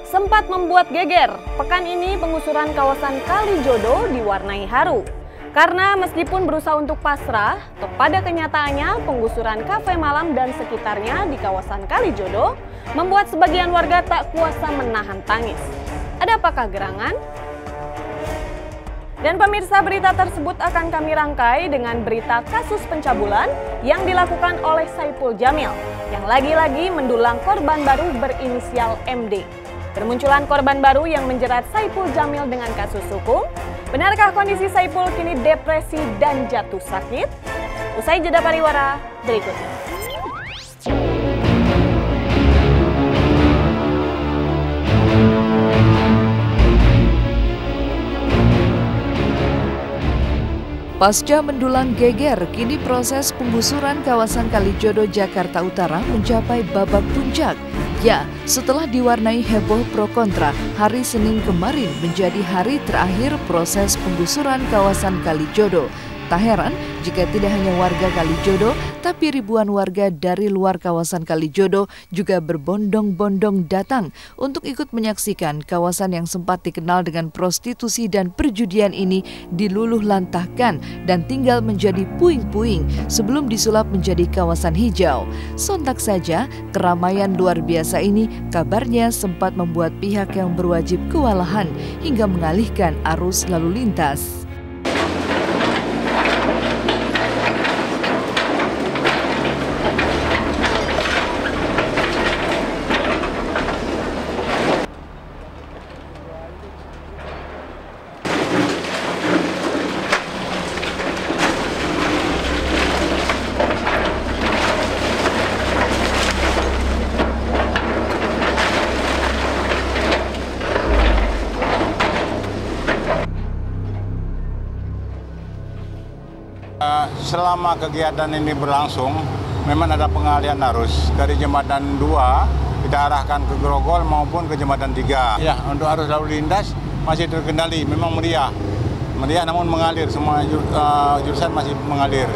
sempat membuat geger. Pekan ini penggusuran kawasan Kalijodo diwarnai haru. Karena meskipun berusaha untuk pasrah, pada kenyataannya penggusuran kafe malam dan sekitarnya di kawasan Kalijodo membuat sebagian warga tak kuasa menahan tangis. Ada apakah gerangan? Dan pemirsa, berita tersebut akan kami rangkai dengan berita kasus pencabulan yang dilakukan oleh Saipul Jamil yang lagi-lagi mendulang korban baru berinisial MD. Bermunculan korban baru yang menjerat Saipul Jamil dengan kasus hukum. Benarkah kondisi Saipul kini depresi dan jatuh sakit? Usai jeda pariwara berikutnya. Pasca mendulang geger, kini proses penggusuran kawasan Kalijodo, Jakarta Utara mencapai babak puncak. Ya, setelah diwarnai heboh pro kontra, hari Senin kemarin menjadi hari terakhir proses penggusuran kawasan Kalijodo. Tak heran jika tidak hanya warga Kalijodo, tapi ribuan warga dari luar kawasan Kalijodo juga berbondong-bondong datang untuk ikut menyaksikan kawasan yang sempat dikenal dengan prostitusi dan perjudian ini diluluh lantahkan dan tinggal menjadi puing-puing sebelum disulap menjadi kawasan hijau. Sontak saja, keramaian luar biasa ini kabarnya sempat membuat pihak yang berwajib kewalahan hingga mengalihkan arus lalu lintas. Selama kegiatan ini berlangsung, memang ada pengalihan arus dari jembatan 2 kita arahkan ke Grogol maupun ke jembatan 3. Ya, untuk arus lalu lintas masih terkendali, memang meriah namun mengalir, semua jurusan masih mengalir.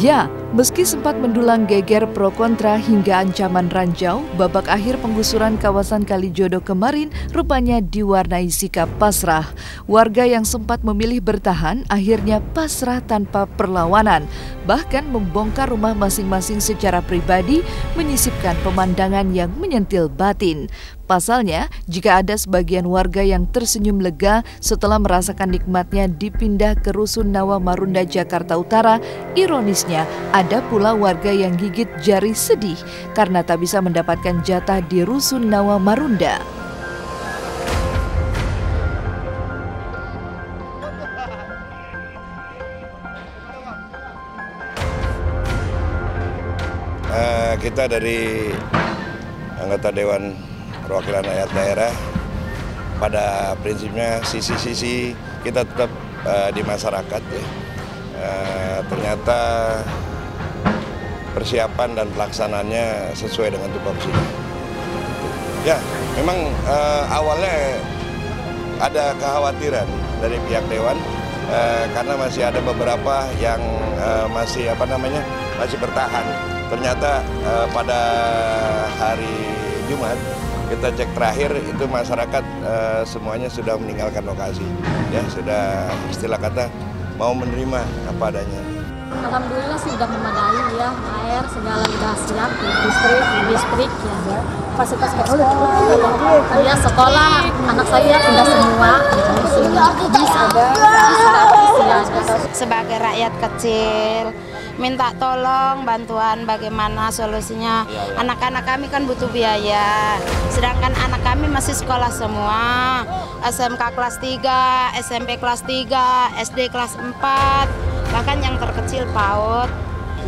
Ya, meski sempat mendulang geger pro kontra hingga ancaman ranjau, babak akhir penggusuran kawasan Kalijodo kemarin rupanya diwarnai sikap pasrah. Warga yang sempat memilih bertahan akhirnya pasrah tanpa perlawanan, bahkan membongkar rumah masing-masing secara pribadi, menyisipkan pemandangan yang menyentil batin. Pasalnya, jika ada sebagian warga yang tersenyum lega setelah merasakan nikmatnya dipindah ke Rusun Nawa Marunda, Jakarta Utara, ironisnya ada pula warga yang gigit jari sedih karena tak bisa mendapatkan jatah di Rusun Nawa Marunda. Kita dari anggota Dewan Perwakilan Rakyat Daerah, pada prinsipnya sisi-sisi kita tetap di masyarakat ya. Ternyata persiapan dan pelaksanaannya sesuai dengan tupoksinya. Ya, memang awalnya ada kekhawatiran dari pihak Dewan karena masih ada beberapa yang masih masih bertahan. Ternyata pada hari Jumat kita cek terakhir itu masyarakat semuanya sudah meninggalkan lokasi, ya sudah istilah kata mau menerima apa adanya. Alhamdulillah sih sudah memadai ya, air segala sudah siap, listrik ya, fasilitas ya sekolah anak saya sudah semua sebagai rakyat kecil. Minta tolong bantuan bagaimana solusinya. Anak-anak kami kan butuh biaya. Sedangkan anak kami masih sekolah semua. SMK kelas 3, SMP kelas 3, SD kelas 4. Bahkan yang terkecil PAUD.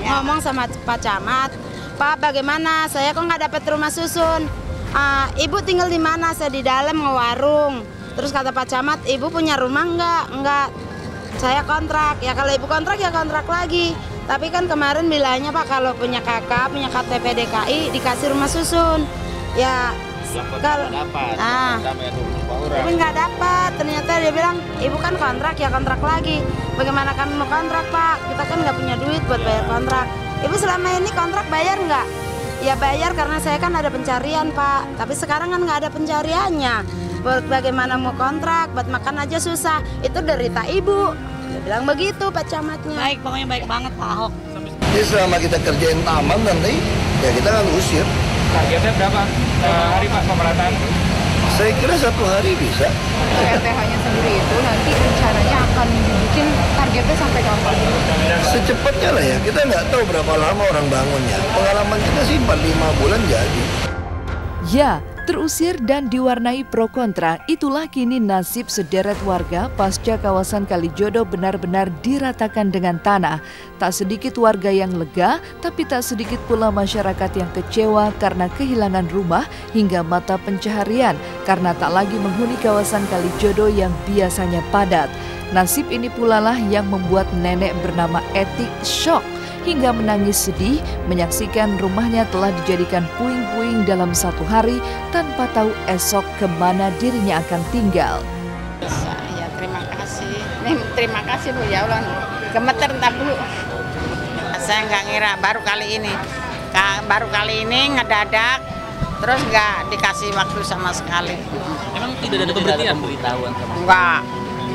Ngomong sama Pak Camat, "Pak, bagaimana? Saya kok nggak dapat rumah susun. Ibu tinggal di mana? Saya di dalam ngewarung." Terus kata Pak Camat, "Ibu punya rumah enggak? Saya kontrak." Ya kalau ibu kontrak ya kontrak lagi. Tapi kan kemarin bilangnya Pak kalau punya kakak, punya KTP DKI dikasih rumah susun. Ya kalau tapi nggak dapat. Ternyata dia bilang ibu kan kontrak ya kontrak lagi. Bagaimana kami mau kontrak Pak? Kita kan nggak punya duit buat bayar kontrak. Ibu selama ini kontrak bayar nggak? Ya bayar karena saya kan ada pencarian Pak, tapi sekarang kan nggak ada pencariannya. Bagaimana mau kontrak, buat makan aja susah, itu derita ibu. Dia bilang begitu Pak Camatnya. Baik, pokoknya baik banget Pak Ahok. Jadi selama kita kerjain taman nanti, ya kita kan usir. Targetnya berapa hari Pak pemerataan? Saya kira 1 hari bisa. RTH-nya sendiri itu nanti rencananya akan dibikin targetnya sampai kapan? Secepatnya lah ya, kita nggak tahu berapa lama orang bangunnya. Pengalaman kita sih 4-5 bulan jadi. Ya, terusir dan diwarnai pro kontra, itulah kini nasib sederet warga pasca kawasan Kalijodo benar-benar diratakan dengan tanah. Tak sedikit warga yang lega, tapi tak sedikit pula masyarakat yang kecewa karena kehilangan rumah hingga mata pencaharian karena tak lagi menghuni kawasan Kalijodo yang biasanya padat. Nasib ini pula lah yang membuat nenek bernama Etik shock hingga menangis sedih menyaksikan rumahnya telah dijadikan puing-puing dalam 1 hari tanpa tahu esok kemana dirinya akan tinggal. Ya terima kasih. Terima kasih Bu, ya Allah. Gemeter entar dulu. Saya nggak ngira baru kali ini ngedadak, terus nggak dikasih waktu sama sekali. Emang tidak ada pemberitahuan sama?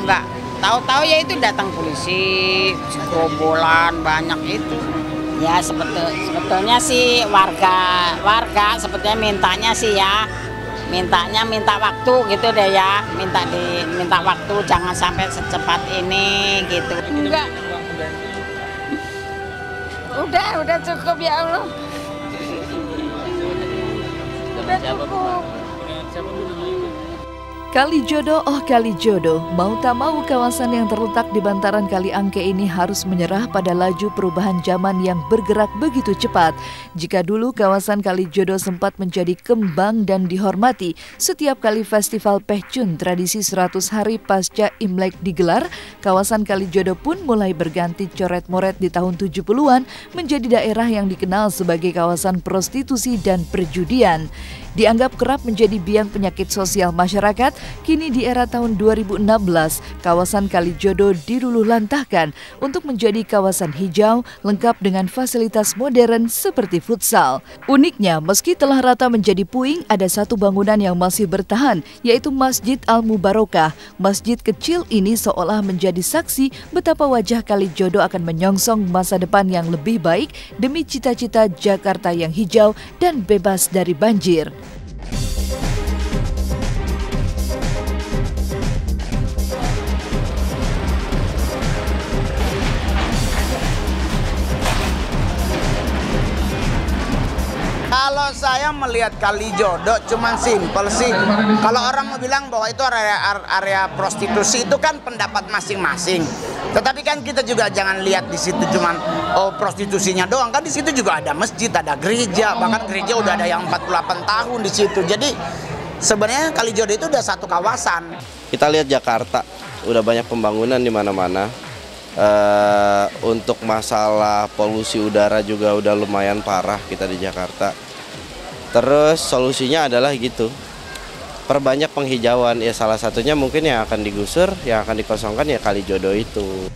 Enggak. Tahu-tahu ya itu datang polisi, gerombolan banyak itu. Ya sebetulnya sih warga sebetulnya mintanya sih ya, minta waktu gitu deh ya, minta waktu jangan sampai secepat ini gitu. Enggak. Udah cukup ya Allah. Udah cukup. Kalijodo, oh Kalijodo, mau tak mau kawasan yang terletak di bantaran Kali Angke ini harus menyerah pada laju perubahan zaman yang bergerak begitu cepat. Jika dulu kawasan Kalijodo sempat menjadi kembang dan dihormati, setiap kali festival Pehcun tradisi 100 hari pasca Imlek digelar, kawasan Kalijodo pun mulai berganti coret-moret di tahun 70-an menjadi daerah yang dikenal sebagai kawasan prostitusi dan perjudian. Dianggap kerap menjadi biang penyakit sosial masyarakat, kini di era tahun 2016, kawasan Kalijodo diluluhlantahkan untuk menjadi kawasan hijau lengkap dengan fasilitas modern seperti futsal. Uniknya, meski telah rata menjadi puing, ada satu bangunan yang masih bertahan, yaitu Masjid Al-Mubarokah. Masjid kecil ini seolah menjadi saksi betapa wajah Kalijodo akan menyongsong masa depan yang lebih baik demi cita-cita Jakarta yang hijau dan bebas dari banjir. Kalau saya melihat Kalijodo cuman simpel sih. Kalau orang mau bilang bahwa itu area prostitusi, itu kan pendapat masing-masing. Tetapi kan kita juga jangan lihat di situ cuman prostitusinya doang. Kan di situ juga ada masjid, ada gereja, bahkan gereja udah ada yang 48 tahun di situ. Jadi sebenarnya Kalijodo itu udah satu kawasan. Kita lihat Jakarta, udah banyak pembangunan di mana-mana. Untuk masalah polusi udara juga udah lumayan parah kita di Jakarta. Terus solusinya adalah gitu, perbanyak penghijauan. Ya salah satunya mungkin yang akan digusur, yang akan dikosongkan ya Kalijodo itu.